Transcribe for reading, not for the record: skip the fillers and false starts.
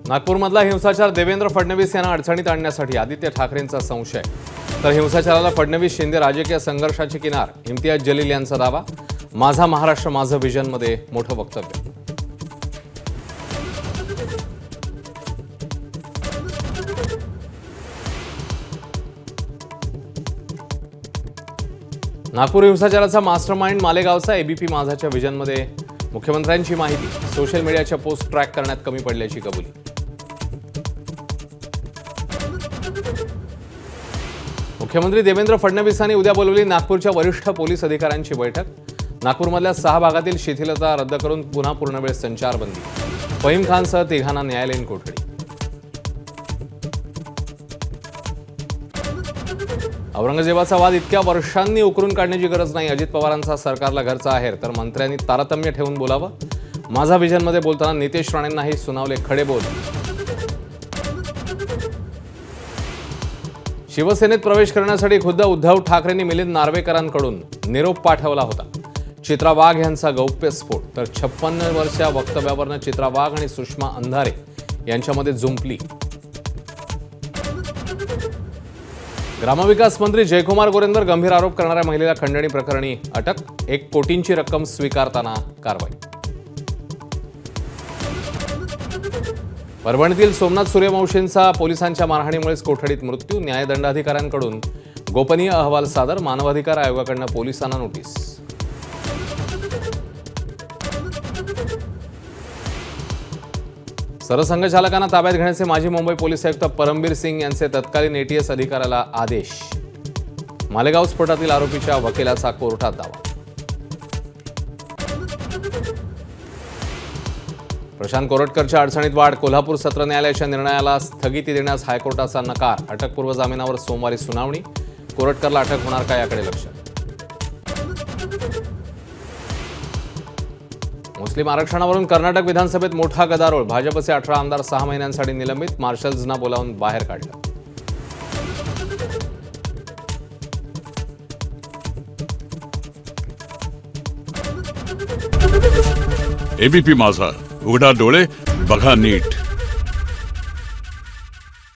नागपूरमधला हिंसाचार देवेंद्र फडणवीस यांना अडचणीत आणण्यासाठी आदित्य ठाकरेंचा संशय, तर हिंसाचाराला फडणवीस शिंदे राजकीय संघर्षाची किनार, इम्तियाज जलील यांचा दावा. माझा महाराष्ट्र माझं व्हिजनमध्ये मोठं वक्तव्य. नागपूर हिंसाचाराचा मास्टरमाइंड मालेगावचा एबीपी माझाच्या व्हिजनमध्ये, मुख्यमंत्र्यांची माहिती. सोशल मीडियाच्या पोस्ट ट्रॅक करण्यात कमी पडल्याची कबुली. मुख्यमंत्री देवेंद्र फडणवीसांनी उद्या बोलवली नागपूरच्या वरिष्ठ पोलीस अधिकाऱ्यांची बैठक. नागपूरमधल्या 6 भागातील शिथिलता रद्द करून पुन्हा पूर्णवेळ संचारबंदी. फहीम खानसह तिघांना न्यायालयीन कोठडी. औरंगजेबाचा वाद इतक्या वर्षांनी उकरून काढण्याची गरज नाही. अजित पवारांचा सरकारला घरचा आहेर, तर मंत्र्यांनी तारतम्य ठेवून बोलावं. माझा व्हिजनमध्ये बोलताना नितेश राणेंनाही सुनावले खडे बोल. शिवसेनेत प्रवेश करण्यासाठी खुद्द उद्धव ठाकरेंनी मिलिंद नार्वेकरांकडून निरोप पाठवला होता. चित्रा वाघ यांचा गौप्यस्फोट, तर 56 वर्षाच्या वक्तव्यावरनं चित्रा वाघ आणि सुषमा अंधारे यांच्यामध्ये जुंपली. ग्रामविकास मंत्री जयकुमार गोरेंवर गंभीर आरोप करणाऱ्या महिलेला खंडणी प्रकरणी अटक. 1 कोटींची रक्कम स्वीकारताना कारवाई. परभणीतील सोमनाथ सूर्यवंशींचा पोलिसांच्या मारहाणीमुळेच कोठडीत मृत्यू. न्यायदंडाधिकाऱ्यांकडून गोपनीय अहवाल सादर. मानवाधिकार आयोगाकडून पोलिसांना नोटीस. सरसंघचालकांना ताब्यात घेण्याचे माजी मुंबई पोलीस आयुक्त परमबीर सिंग यांचे तत्कालीन एटीएस अधिकाऱ्याला आदेश. मालेगाव स्फोटातील आरोपीच्या वकिलाचा कोर्टात दावा. प्रशांत कोरटकरच्या अडचणीत वाढ. कोल्हापूर सत्र न्यायालयाच्या निर्णयाला स्थगिती देण्यास हायकोर्टाचा नकार. अटकपूर्व जामिनावर सोमवारी सुनावणी. कोरटकरला अटक होणार का याकडे लक्ष. मुस्लिम आरक्षणावरून कर्नाटक विधानसभेत मोठा गदारोळ. भाजपचे 18 आमदार 6 महिन्यांसाठी निलंबित. मार्शल्सना बोलावून बाहेर काढलं. एबीपी माझा, उघडा डोळे बघा नीट.